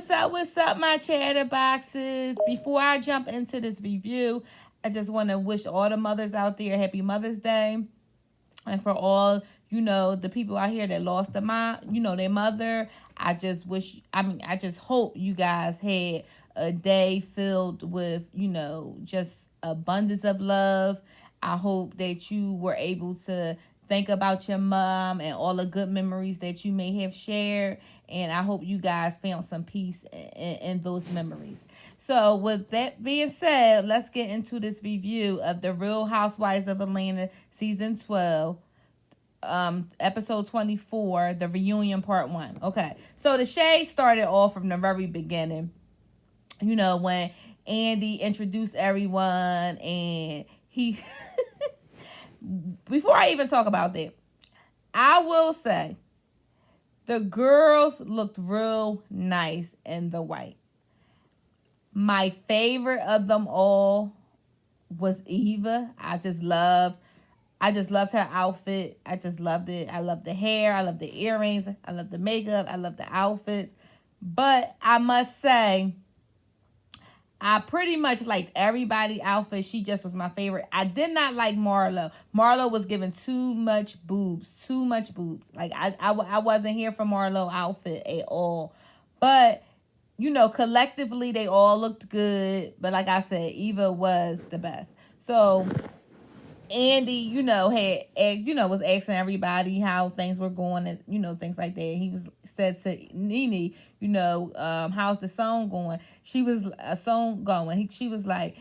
what's up, my chatterboxes? Before I jump into this review, I just want to wish all the mothers out there happy Mother's Day. And for all, the people out here that lost their mother, I just hope you guys had a day filled with, just abundance of love. I hope that you were able to think about your mom and all the good memories that you may have shared. And I hope you guys found some peace in those memories. So, with that being said, let's get into this review of The Real Housewives of Atlanta, Season 12, episode 24, The Reunion Part 1. Okay, so the shade started off from the very beginning. When Andy introduced everyone and he... Before I even talk about that, I will say the girls looked real nice in the white. My favorite of them all was Eva. I just loved her outfit. I just loved it. I loved the hair. I loved the earrings. I loved the makeup. I loved the outfits. But I must say, I pretty much liked everybody's outfit. She just was my favorite. I did not like Marlo. Marlo was given too much boobs. Like, I wasn't here for Marlo outfit at all. But, collectively, they all looked good. But like I said, Eva was the best. So, Andy, was asking everybody how things were going and, things like that. He said to Nene, how's the song going? She was she was like,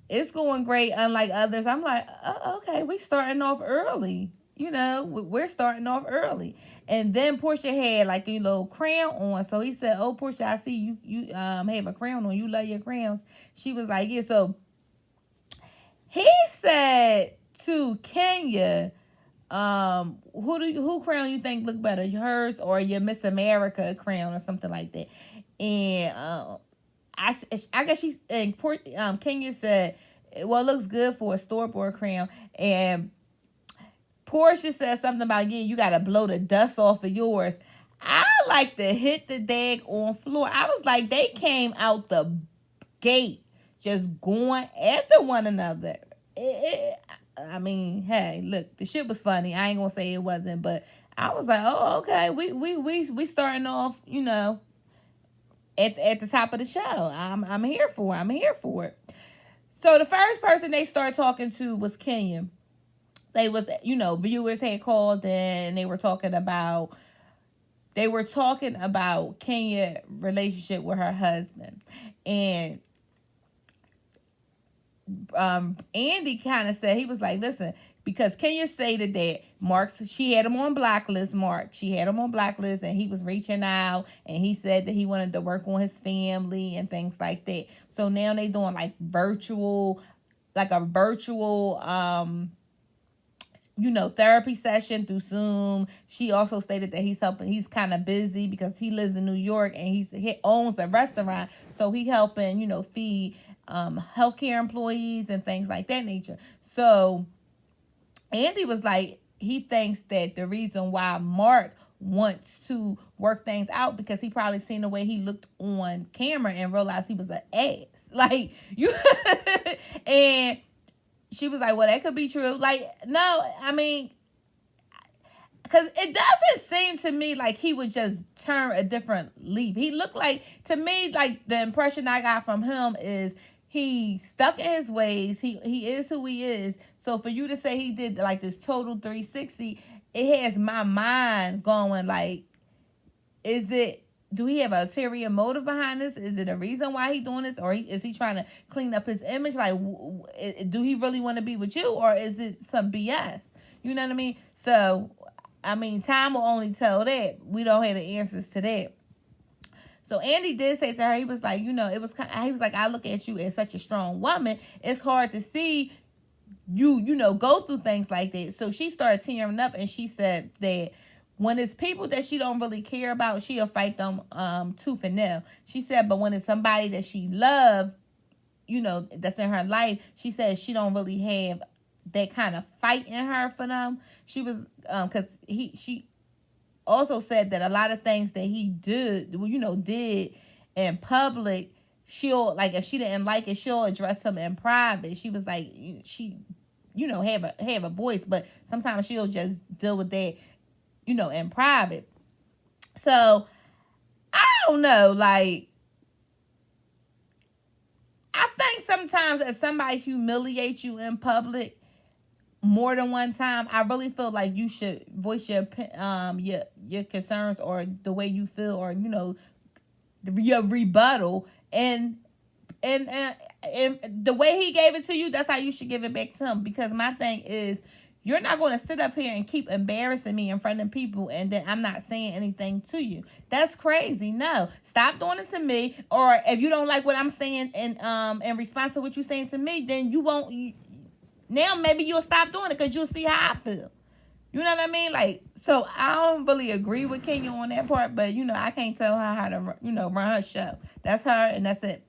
it's going great, unlike others. I'm like, oh, okay, we starting off early. We're starting off early. And then Portia had like a little crown on. So he said, oh, Portia, I see you have a crown on. You love your crowns. She was like, yeah. So he said to Kenya, who crown you think look better, hers or your Miss America crown or something like that? And I guess Kenya said, well, it looks good for a store-bought crown. And Portia said something about, yeah, you got to blow the dust off of yours. I like to hit the dag on floor. I was like, they came out the gate just going after one another. Hey, look, the shit was funny. I ain't gonna say it wasn't, but I was like, oh, okay, we starting off, at the top of the show. I'm here for it. So the first person they started talking to was Kenya. They was, viewers had called and they were talking about Kenya's relationship with her husband. And Andy kind of said, he was like, listen, because Kenya stated that she had him on blacklist, and he was reaching out, and he said that he wanted to work on his family and things like that. So now they doing like a virtual therapy session through Zoom. She also stated that he's kind of busy because he lives in New York and he owns a restaurant. So he helping, feed healthcare employees and things like that nature. So Andy was like, he thinks that the reason why Mark wants to work things out because he probably seen the way he looked on camera and realized he was an ass. Like, you and she was like, well, that could be true. Like, no, because it doesn't seem to me like he would just turn a different leaf. He looked like, to me, like the impression I got from him is he stuck in his ways. He is who he is. So for you to say he did like this total 360, it has my mind going like, do he have an ulterior motive behind this? Is it a reason why he's doing this? Or is he trying to clean up his image? Like, do he really want to be with you? Or is it some BS? You know what I mean? So, time will only tell that. We don't have the answers to that. So Andy did say to her, he was like, he was like, I look at you as such a strong woman. It's hard to see you, go through things like that. So she started tearing up and she said that when it's people that she don't really care about, she'll fight them tooth and nail. She said, but when it's somebody that she loves, that's in her life, she said she don't really have that kind of fight in her for them. She was, because she also said that a lot of things that he did, in public, she'll, like, if she didn't like it, she'll address him in private. She was like, she, have a voice, but sometimes she'll just deal with that, in private. So I don't know, like, I think sometimes if somebody humiliates you in public more than one time, I really feel like you should voice your concerns, or the way you feel, or your rebuttal, and the way he gave it to you, that's how you should give it back to him. Because my thing is, you're not going to sit up here and keep embarrassing me in front of people, and then I'm not saying anything to you. That's crazy. No, stop doing it to me. Or if you don't like what I'm saying in response to what you're saying to me, then you won't. Now maybe you'll stop doing it, because you'll see how I feel. You know what I mean? Like, so I don't really agree with Kenya on that part, but I can't tell her how to run her show. That's her, and that's it.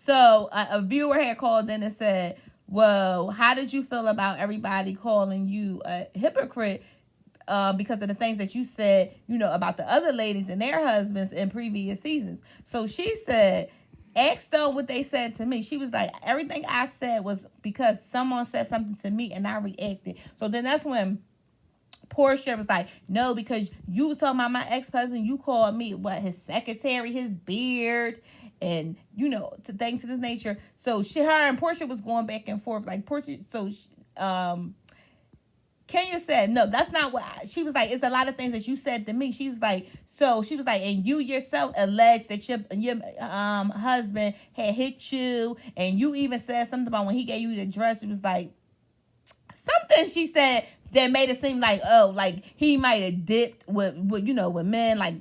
So a viewer had called in and said, well, how did you feel about everybody calling you a hypocrite because of the things that you said, about the other ladies and their husbands in previous seasons? So she said, ask them what they said to me. She was like, everything I said was because someone said something to me and I reacted. So then that's when Portia was like, no, because you were talking about my ex-husband, you called me, his secretary, his beard, and to things of this nature. So her and Portia was going back and forth, like Portia. So Kenya said, no, that's not what she was like. It's a lot of things that you said to me. She was like, and you yourself alleged that your husband had hit you, and you even said something about when he gave you the dress. She was like, something she said that made it seem like, oh, like he might have dipped with men, like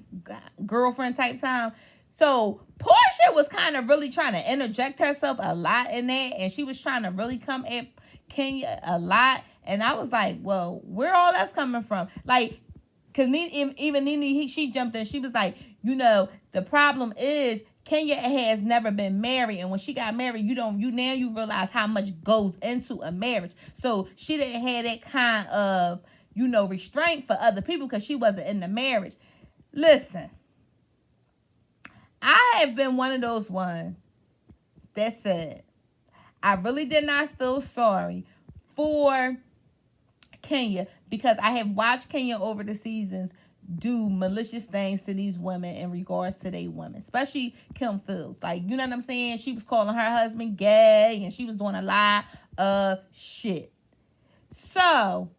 girlfriend type time. So Portia was kind of really trying to interject herself a lot in that, and she was trying to really come at Kenya a lot. And I was like, well, where all that's coming from? Like, because even Nene, she jumped in. She was like, the problem is Kenya has never been married, and when she got married, you realize how much goes into a marriage. So she didn't have that kind of restraint for other people because she wasn't in the marriage. Listen, I have been one of those ones that said I really did not feel sorry for Kenya, because I have watched Kenya over the seasons do malicious things to these women in regards to they women, especially Kim Fields. Like, you know what I'm saying? She was calling her husband gay, and she was doing a lot of shit. So,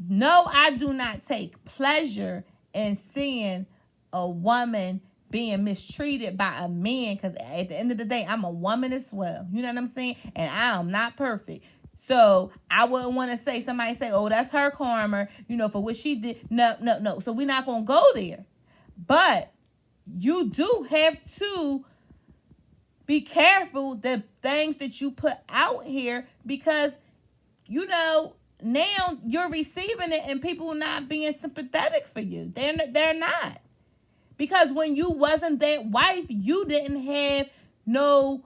no, I do not take pleasure in seeing a woman being mistreated by a man, because at the end of the day, I'm a woman as well. You know what I'm saying? And I am not perfect. So I wouldn't want to say, somebody say, oh, that's her karma, for what she did. No. So we're not going to go there. But you do have to be careful the things that you put out here, because, now you're receiving it and people not being sympathetic for you. They're not. Because when you wasn't that wife, you didn't have no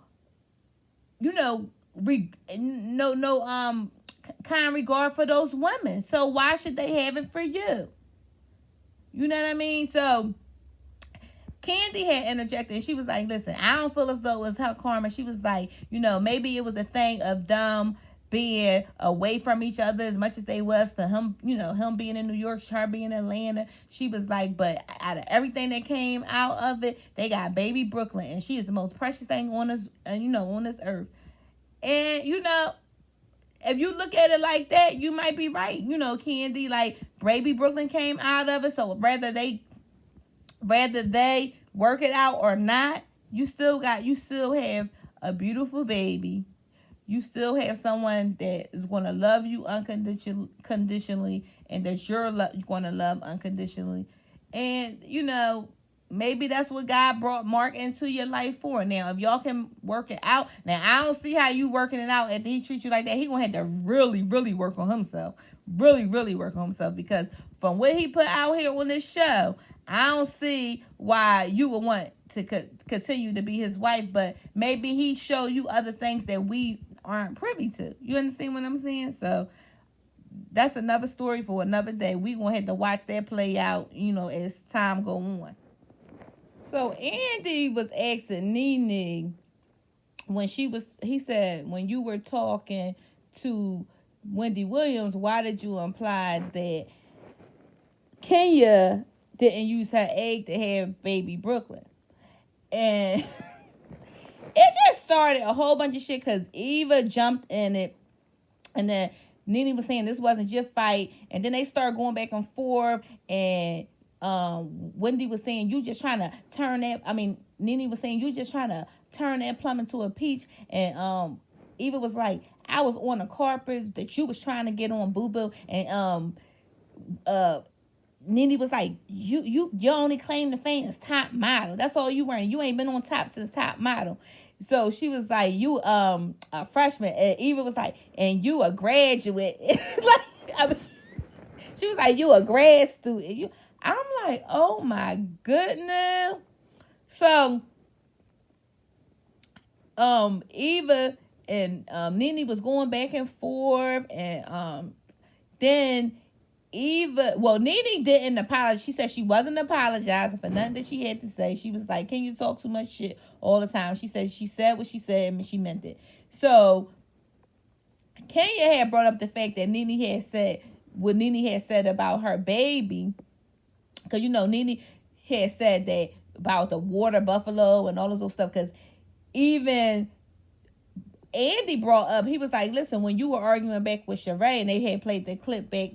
kind regard for those women. So why should they have it for you? You know what I mean? So Candy had interjected, and she was like, listen, I don't feel as though it was her karma. She was like, maybe it was a thing of them being away from each other as much as they was, for him, him being in New York, her being in Atlanta. She was like, but out of everything that came out of it, they got baby Brooklyn, and she is the most precious thing on this, on this earth. And, if you look at it like that, you might be right. Candy, like, baby Brooklyn came out of it, so whether they work it out or not, you still have a beautiful baby. You still have someone that is going to love you unconditionally, and that you're going to love unconditionally. And, maybe that's what God brought Mark into your life for. Now, if y'all can work it out. Now, I don't see how you working it out after he treats you like that. He going to have to really, really work on himself. Really, really work on himself. Because from what he put out here on this show, I don't see why you would want to continue to be his wife. But maybe he showed you other things that we aren't privy to. You understand what I'm saying? So that's another story for another day. We going to have to watch that play out, as time go on. So Andy was asking Nene when he said, when you were talking to Wendy Williams, why did you imply that Kenya didn't use her egg to have baby Brooklyn? And it just started a whole bunch of shit because Eva jumped in it, and then Nene was saying this wasn't your fight, and then they started going back and forth, and Wendy was saying you just trying to turn that. I mean, Nene was saying you just trying to turn that plum into a peach, and Eva was like, I was on the carpet that you was trying to get on, boo boo, and Nene was like, you only claim to fame as top model. That's all you wearing. You ain't been on top since top model. So she was like, you a freshman. And Eva was like, and you a graduate. Like, I mean, she was like, you a grad student. I'm like, oh my goodness. So Eva and Nene was going back and forth, and then Nene didn't apologize. She said she wasn't apologizing for nothing that she had to say. She was like, can you talk too much shit all the time? She said what she said and she meant it. So Kenya had brought up the fact that Nene had said what Nene had said about her baby. Because, Nene had said that about the water buffalo and all this other stuff. Because even Andy brought up, he was like, listen, when you were arguing back with Sheree and they had played the clip back,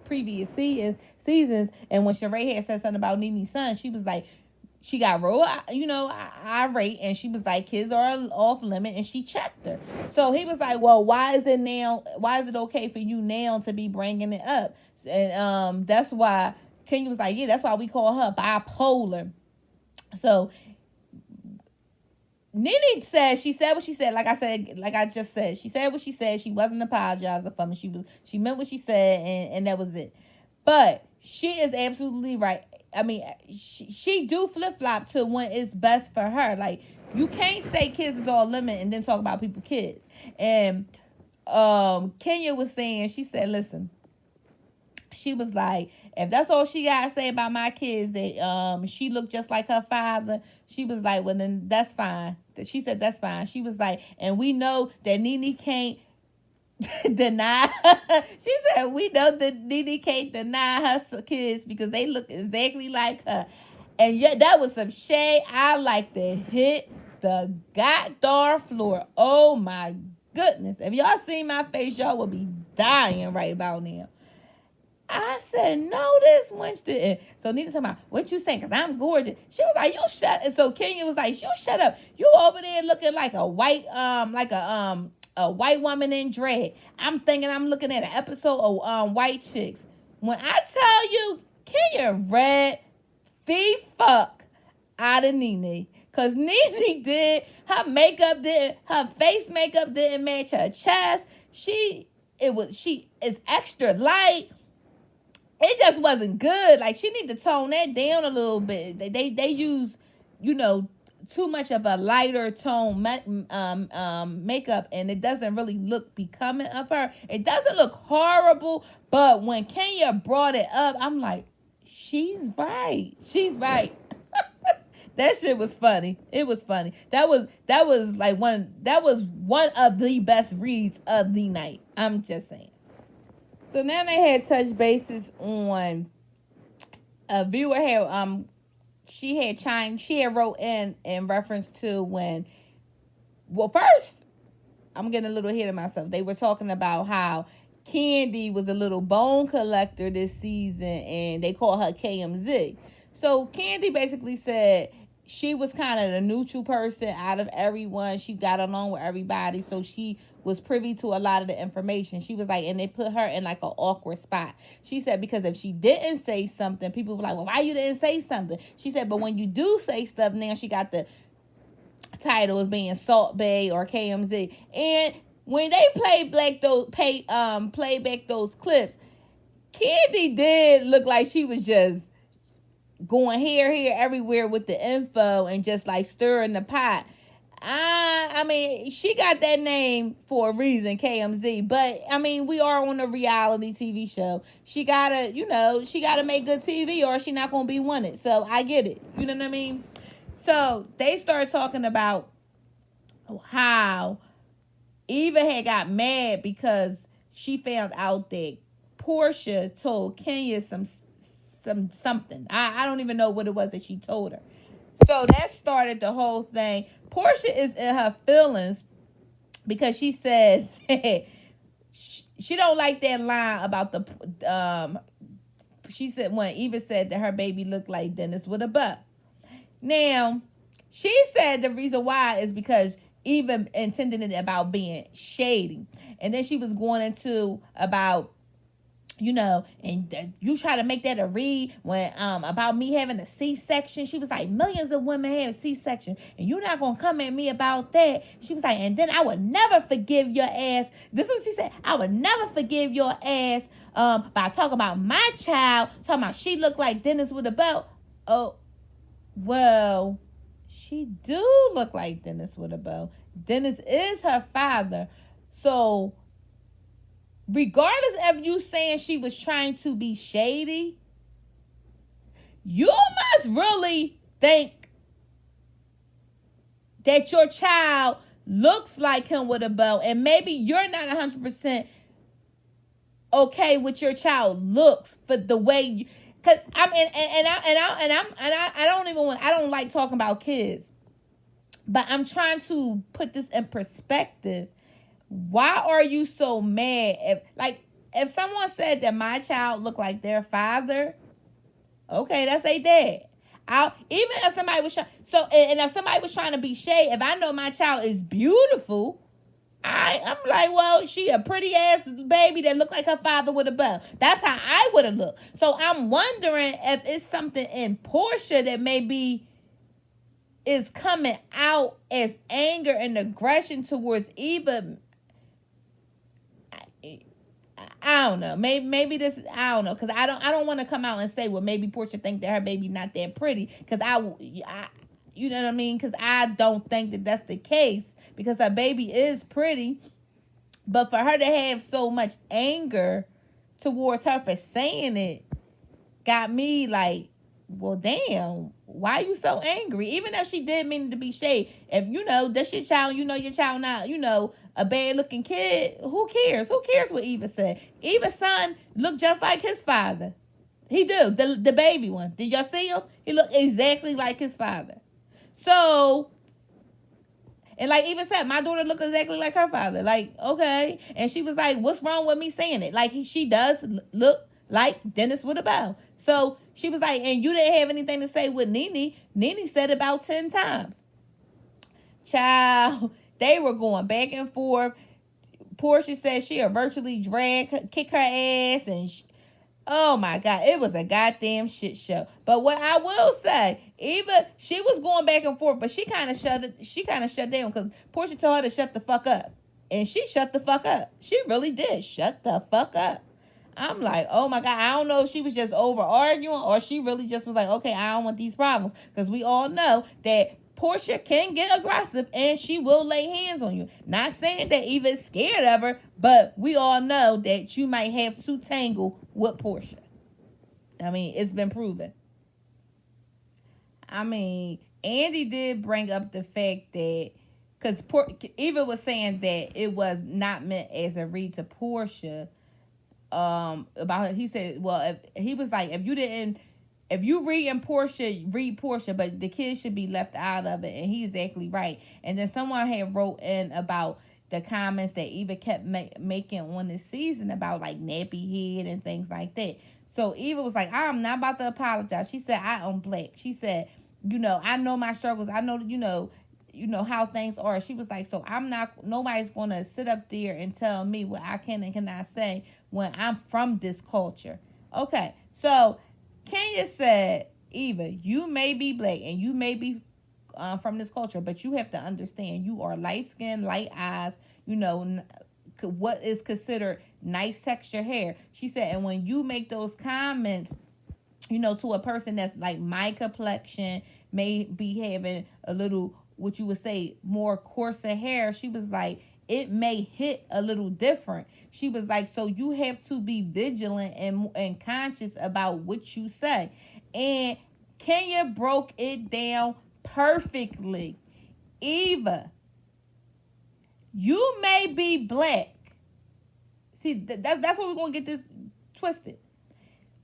previous seasons, and when Sheree had said something about Nene's son, she was like, she got real, irate, and she was like, kids are off limit, and she checked her. So he was like, well, why is it okay for you now to be bringing it up? And that's why Kenya was like, yeah, that's why we call her bipolar. So Nene said, she said what she said. Like I just said, she said what she said. She wasn't apologizing for me. She meant what she said, and that was it. But she is absolutely right. I mean, she do flip flop to when it's best for her. Like, you can't say kids is all limit and then talk about people's kids. And Kenya was saying, she said, listen. She was like, if that's all she got to say about my kids, that she looked just like her father, she was like, well, then that's fine. She said, that's fine. She was like, and we know that Nene can't deny. She said, we know that Nene can't deny her kids because they look exactly like her. And yet, that was some shade. I like to hit the goddamn floor. Oh, my goodness. If y'all seen my face, y'all will be dying right about now. I said, no, this wench didn't. So Nene said, what you saying? Because I'm gorgeous. She was like, you shut up. And so Kenya was like, you shut up. You over there looking like a white, a white woman in drag. I'm thinking I'm looking at an episode of White Chicks. When I tell you, Kenya read the fuck out of Nene. Because Nene her face makeup didn't match her chest. She is extra light. It just wasn't good. Like, she need to tone that down a little bit. They use, too much of a lighter tone makeup, and it doesn't really look becoming of her. It doesn't look horrible, but when Kenya brought it up, I'm like, she's right. She's right. That shit was funny. It was funny. That was one of the best reads of the night. I'm just saying. So now they had touch bases on a viewer had she had wrote in reference to when, well, first I'm getting a little ahead of myself. They were talking about how Candy was a little bone collector this season and they call her KMZ. So Candy basically said she was kind of the neutral person out of everyone. She got along with everybody, so she was privy to a lot of the information. She was like, and they put her in like an awkward spot. She said, because if she didn't say something, people were like, well, why you didn't say something? She said, but when you do say stuff, now she got the title as being Salt Bae or KMZ. And when they play back those clips, Candy did look like she was just going here, everywhere with the info and just like stirring the pot. I mean, she got that name for a reason, KMZ. But I mean, we are on a reality TV show. She gotta, she gotta make good TV, or she not gonna be wanted. So I get it. You know what I mean? So they started talking about how Eva had got mad because she found out that Portia told Kenya something. I don't even know what it was that she told her. So that started the whole thing. Portia is in her feelings because she said she don't like that line about the she said when Eva said that her baby looked like Dennis with a butt. Now, she said the reason why is because Eva intended it about being shady. And then she was going into about, and you try to make that a read when about me having a C-section. She was like, millions of women have C-section, and you're not gonna come at me about that. She was like, and then I would never forgive your ass. This is what she said. I would never forgive your ass by talking about my child, talking about she looked like Dennis with a belt. Oh, well, she do look like Dennis with a bow. Dennis is her father. So regardless of you saying she was trying to be shady, you must really think that your child looks like him with a bow, and maybe you're not 100% okay with your child looks for the way you, cause I don't like talking about kids, but I'm trying to put this in perspective. Why are you so mad if someone said that my child looked like their father? Okay, that's their dad. Even if somebody was and if somebody was trying to be shady, if I know my child is beautiful, I'm like, well, she a pretty ass baby that looked like her father with a bow. That's how I would have looked. So I'm wondering if it's something in Portia that maybe is coming out as anger and aggression towards Eva. I don't know. Maybe this. I don't know, because I don't want to come out and say, well, maybe Portia think that her baby not that pretty, because I you know what I mean? Because I don't think that that's the case, because her baby is pretty, but for her to have so much anger towards her for saying it got me like, well, damn, why you so angry? Even if she did mean to be shady, if that's your child, your child not, a bad looking kid, who cares? Who cares what Eva said? Eva's son looked just like his father. He do, the baby one. Did y'all see him? He looked exactly like his father. So, and like Eva said, my daughter looked exactly like her father. Like, okay. And she was like, what's wrong with me saying it? Like, she does look like Dennis with a bow. So she was like, and you didn't have anything to say with Nene. Nene said about 10 times. Child, they were going back and forth. Portia said she'll virtually kick her ass, and oh my God, it was a goddamn shit show. But what I will say, Eva, she was going back and forth, but she kind of shut down, because Portia told her to shut the fuck up, and she shut the fuck up. She really did shut the fuck up. I'm like, oh my God, I don't know if she was just over arguing, or she really just was like, okay, I don't want these problems, because we all know that Portia can get aggressive and she will lay hands on you. Not saying that Eva is scared of her, but we all know that you might have to tangle with Portia. I mean, it's been proven. I mean, Andy did bring up the fact that, because Eva was saying that it was not meant as a read to Portia. About it, he said, well, if he was like, if you read Portia, but the kids should be left out of it, and he's exactly right. And then someone had wrote in about the comments that Eva kept making on this season about like nappy head and things like that. So Eva was like, I'm not about to apologize. She said, I am black. She said, I know my struggles. I know, how things are. She was like, so nobody's going to sit up there and tell me what I can and cannot say when I'm from this culture. Okay, so Kenya said, Eva, you may be black and you may be from this culture, but you have to understand you are light skin, light eyes, what is considered nice texture hair. She said, and when you make those comments, to a person that's like my complexion, may be having a little what you would say, more coarser hair, she was like, it may hit a little different. She was like, so you have to be vigilant and conscious about what you say. And Kenya broke it down perfectly. Eva, you may be black. See, that's where we're going to get this twisted.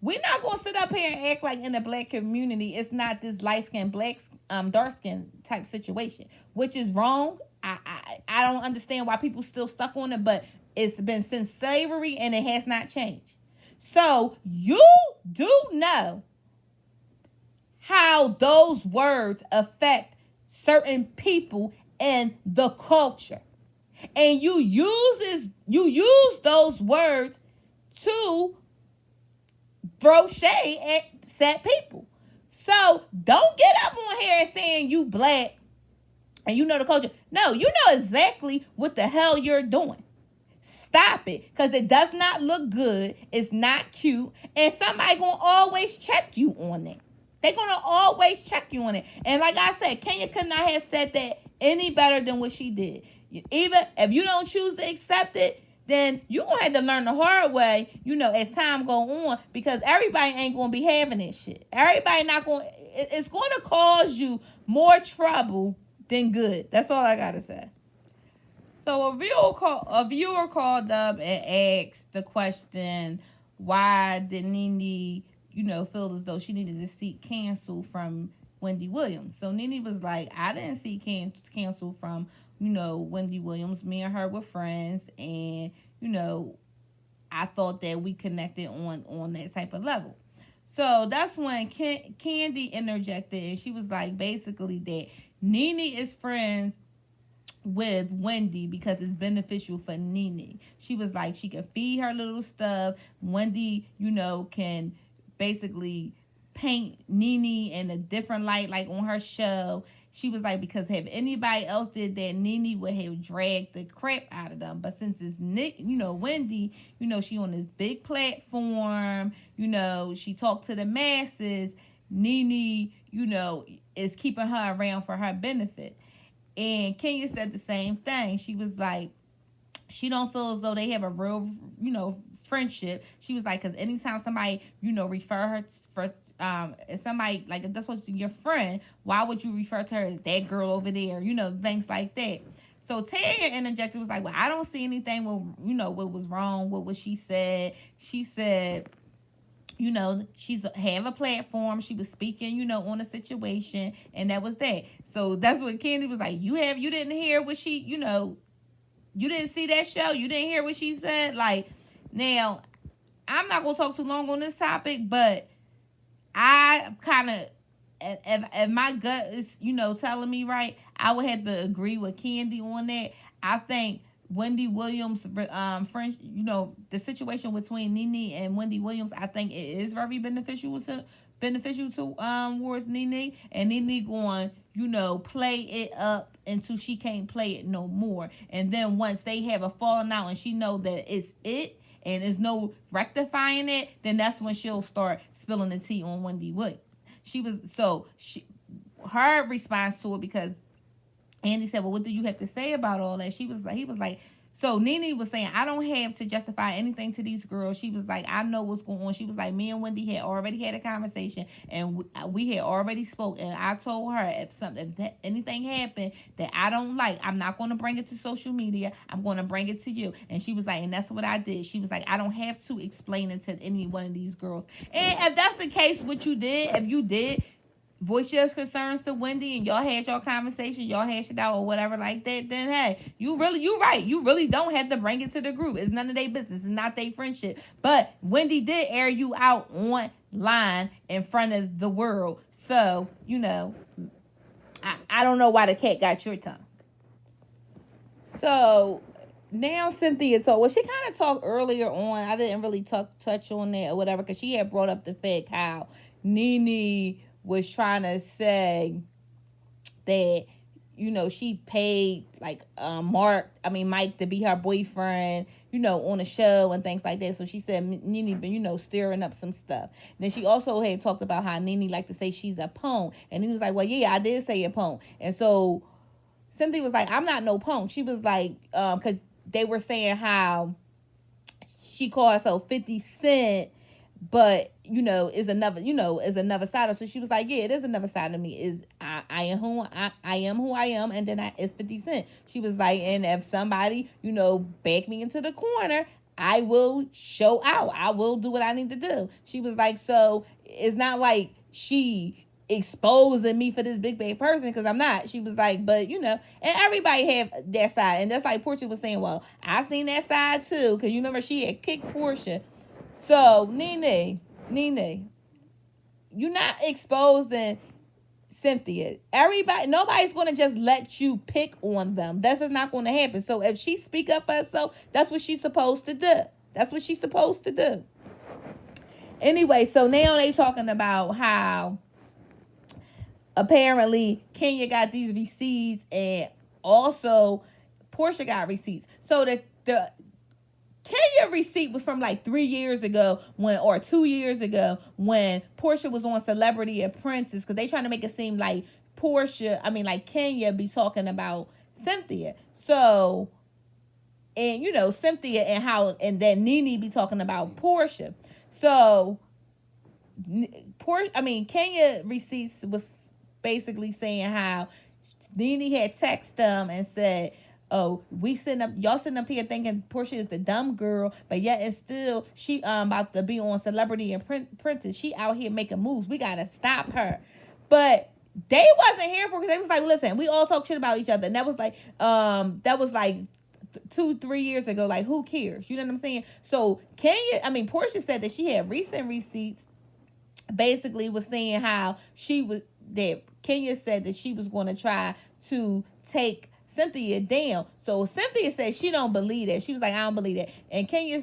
We're not going to sit up here and act like in the black community it's not this light skin, black, dark skin type situation, which is wrong. I don't understand why people still stuck on it, but it's been since slavery and it has not changed. So you do know how those words affect certain people and the culture. And you use those words to throw shade at sad people. So don't get up on here and saying you black and you know the culture. No, you know exactly what the hell you're doing. Stop it, because it does not look good. It's not cute, and somebody gonna always check you on it. They're gonna always check you on it. And like I said, Kenya could not have said that any better than what she did. Even if you don't choose to accept it, then you're going to have to learn the hard way, as time go on, because everybody ain't going to be having this shit. Everybody not going to, it's going to cause you more trouble than good. That's all I got to say. So a viewer called up and asked the question, why did Nene, feel as though she needed to seek cancel from Wendy Williams? So Nene was like, I didn't seek cancel from Wendy Williams. Me and her were friends, and I thought that we connected on that type of level. So that's when Candy interjected, and she was like, basically that Nene is friends with Wendy because it's beneficial for Nene. She was like, she can feed her little stuff. Wendy, can basically paint Nene in a different light, like on her show. She was like, because if anybody else did that, Nene would have dragged the crap out of them. But since it's Wendy, she on this big platform, she talked to the masses. Nene, is keeping her around for her benefit. And Kenya said the same thing. She was like, she don't feel as though they have a real, friendship. She was like, because anytime somebody, refer her for, if somebody, like, if that's supposed to be your friend, why would you refer to her as that girl over there? Things like that. So Tanya interjected, was like, well, I don't see anything what was wrong with what she said. She said, she's have a platform. She was speaking, on a situation, and that was that. So that's what Candy was like. You didn't hear what she, you didn't see that show. You didn't hear what she said. Like, now, I'm not gonna talk too long on this topic, but I kind of, if my gut is, telling me right, I would have to agree with Candy on that. I think Wendy Williams, friends, the situation between Nene and Wendy Williams, I think it is very beneficial towards Nene, and Nene going, play it up until she can't play it no more. And then once they have a falling out and she know that it's it and there's no rectifying it, then that's when she'll start spilling the tea on Wendy Williams. Her response to it, because Andy said, well, what do you have to say about all that? He was like, so Nene was saying, I don't have to justify anything to these girls. She was like, I know what's going on. She was like, me and Wendy had already had a conversation, and we had already spoke, and I told her if anything happened that I don't like, I'm not going to bring it to social media. I'm going to bring it to you. And she was like, and that's what I did. She was like, I don't have to explain it to any one of these girls. And if that's the case, what you did, if you did voice your concerns to Wendy and y'all had your conversation, y'all hashed it out or whatever like that, then hey, you're right. You really don't have to bring it to the group. It's none of their business. It's not their friendship. But Wendy did air you out online in front of the world. So, I don't know why the cat got your tongue. So now Cynthia talked. Well, she kind of talked earlier on. I didn't really touch on that or whatever, because she had brought up the fact how Nene was trying to say that, she paid like Mike to be her boyfriend, on the show and things like that. So she said Nene been, stirring up some stuff. Then she also had talked about how Nene liked to say she's a pone. And he was like, well, yeah, I did say a pone. And so Cynthia was like, I'm not no punk. She was like, because they were saying how she called herself 50 Cent, but is another side of. So she was like, yeah, it is another side of me. Is I am who I am who I am, and then it's 50 Cent. She was like, and if somebody back me into the corner, I will show out. I will do what I need to do. She was like, so it's not like she exposing me for this big bad person, because I'm not. She was like, but and everybody have that side, and that's like Portia was saying. Well, I seen that side too, because you remember she had kicked Portia. So Nene, you're not exposing Cynthia. Nobody's gonna just let you pick on them. That's just not gonna happen. So if she speak up for herself, that's what she's supposed to do. That's what she's supposed to do. Anyway, so now they talking about how apparently Kenya got these receipts, and also Portia got receipts. So the Kenya receipt was from like 3 years ago or 2 years ago when Portia was on Celebrity Apprentice, because they trying to make it seem like Kenya be talking about Cynthia. So, and Cynthia and then Nene be talking about Portia. So, Kenya receipts was basically saying how Nene had texted them and said, oh, y'all sitting up here thinking Portia is the dumb girl, but yet and still she about to be on Celebrity Apprentice. She out here making moves. We gotta stop her. But they wasn't here for it, because they was like, listen, we all talk shit about each other, and that was like 2-3 years ago. Like, who cares? You know what I'm saying? So Portia said that she had recent receipts. Basically, was saying how that Kenya said that she was going to try to take Cynthia down. So Cynthia said she don't believe that. She was like, I don't believe that. And Kenya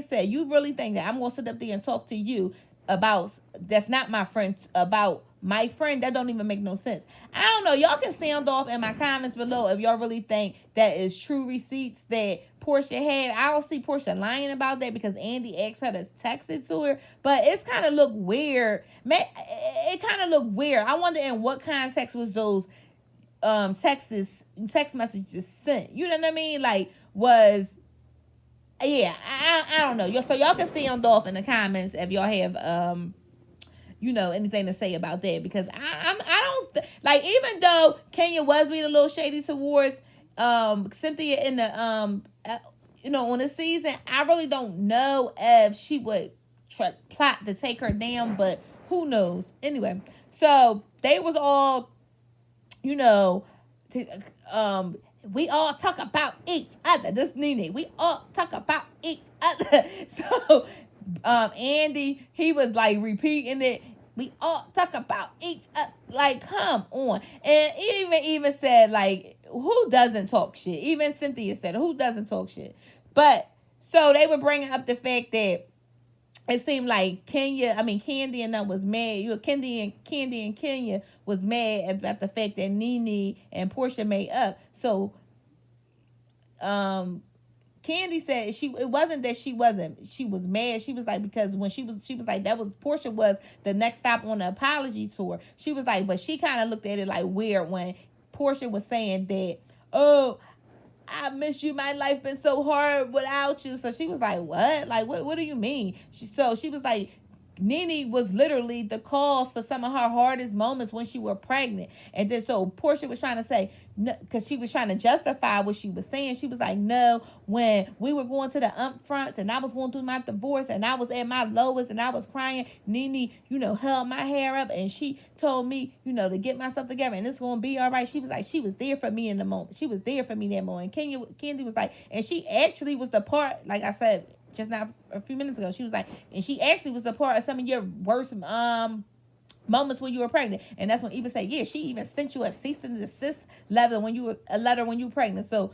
said, you really think that I'm going to sit up there and talk to you about, that's not my friend, about my friend? That don't even make no sense. I don't know. Y'all can sound off in my comments below if y'all really think that is true receipts that Portia had. I don't see Portia lying about that, because Andy asked her to text it to her. But it's kind of look weird. It kind of look weird. I wonder in what context was those text messages sent. You know what I mean? Like, I don't know. So y'all can sound off in the comments if y'all have anything to say about that, because I don't like, even though Kenya was being a little shady towards Cynthia in the on the season, I really don't know if she would plot to take her down, but who knows. Anyway, so they was all we all talk about each other. This Nene, we all talk about each other. So Andy, he was like repeating it. We all talk about each other. Like, come on. And even said, like, who doesn't talk shit? Even Cynthia said, who doesn't talk shit? But so they were bringing up the fact that it seemed like Candy and them was mad. Candy and Kenya was mad about the fact that Nene and Portia made up. So, Candy said it wasn't that she was mad. She was like, because when she was like, that was Portia was the next stop on the apology tour. She was like, but she kind of looked at it like weird when Portia was saying that, oh, I miss you. My life been so hard without you. So she was like, what? Like, what do you mean? She was like, Nene was literally the cause for some of her hardest moments when she was pregnant. And then so Portia was trying to say, because she was trying to justify what she was saying. She was like, no, when we were going to the upfronts and I was going through my divorce and I was at my lowest and I was crying, Nene, held my hair up and she told me, to get myself together and it's going to be all right. She was like, she was there for me in the moment. She was there for me that moment. Candy was like, and she actually was the part, like I said, just not a few minutes ago, she was like, and she actually was a part of some of your worst moments when you were pregnant. And that's when Eva said, yeah, she even sent you a cease and desist letter when you were pregnant. So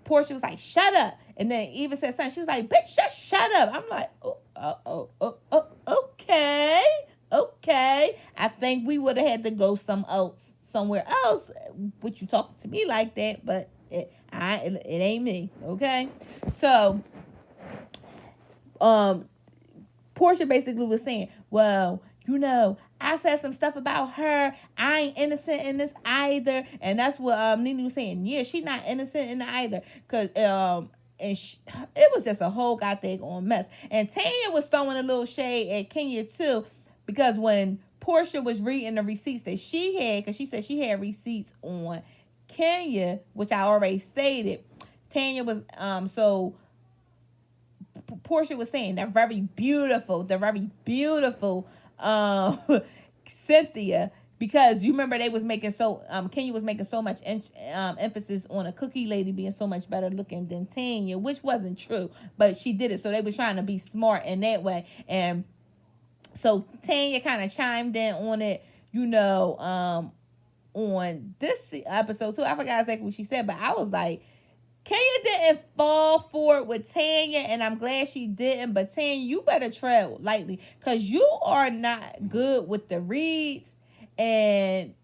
Portia was like, shut up. And then Eva said something. She was like, bitch, shut up. I'm like, okay. I think we would have had to go somewhere else with you talking to me like that, but it ain't me, okay? So Portia basically was saying, well, I said some stuff about her. I ain't innocent in this either. And that's what Nene was saying. Yeah, she not innocent in it either. Cause it was just a whole goddamn on mess. And Tanya was throwing a little shade at Kenya too, because when Portia was reading the receipts that she had, because she said she had receipts on Kenya, which I already stated. Tanya was so Portia was saying the very beautiful Cynthia, because you remember they was making Kenya was making so much emphasis on a cookie lady being so much better looking than Tanya, which wasn't true, but she did it, so they were trying to be smart in that way. And so Tanya kind of chimed in on it, on this episode too. I forgot exactly what she said, but I was like, Kenya didn't fall for it with Tanya, and I'm glad she didn't. But Tanya, you better tread lightly, because you are not good with the reads. And,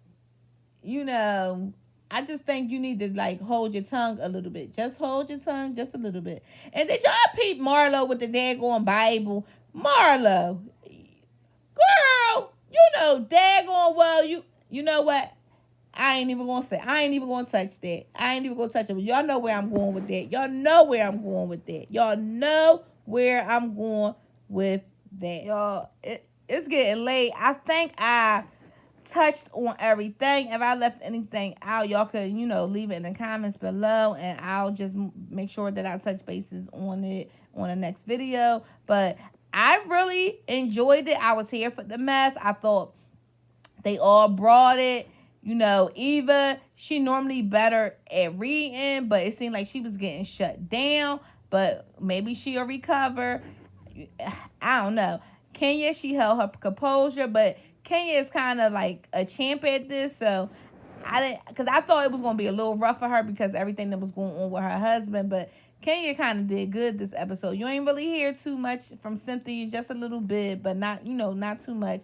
I just think you need to, hold your tongue a little bit. Just hold your tongue just a little bit. And did y'all peep Marlo with the daggone Bible? Marlo, girl, daggone well, you know what? I ain't even gonna touch that. I ain't even gonna touch it. But y'all know where I'm going with that. Y'all know where I'm going with that. Y'all, it's getting late. I think I touched on everything. If I left anything out, y'all could, leave it in the comments below, and I'll just make sure that I touch bases on it on the next video. But I really enjoyed it. I was here for the mess. I thought they all brought it. Eva, she normally better at reading, but it seemed like she was getting shut down. But maybe she'll recover. I don't know. Kenya, she held her composure, but Kenya is kind of like a champ at this, so because I thought it was going to be a little rough for her because everything that was going on with her husband, but Kenya kind of did good this episode. You ain't really hear too much from Cynthia, just a little bit, but not too much.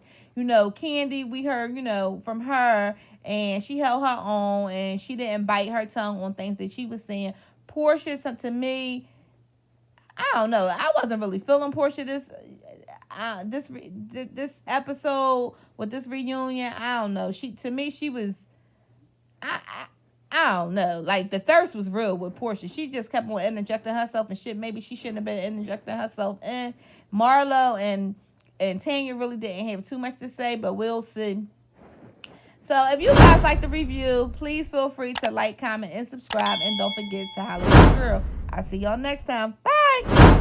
Candy, we heard, from her, and she held her own, and she didn't bite her tongue on things that she was saying. Portia, to me, I don't know. I wasn't really feeling Portia this episode with this reunion. I don't know. To me, she was, I don't know. Like, the thirst was real with Portia. She just kept on interjecting herself and shit. Maybe she shouldn't have been interjecting herself in. Marlo and Tanya really didn't have too much to say, but we'll see. So if you guys like the review, please feel free to like, comment, and subscribe. And don't forget to holler at your girl. I'll see y'all next time. Bye.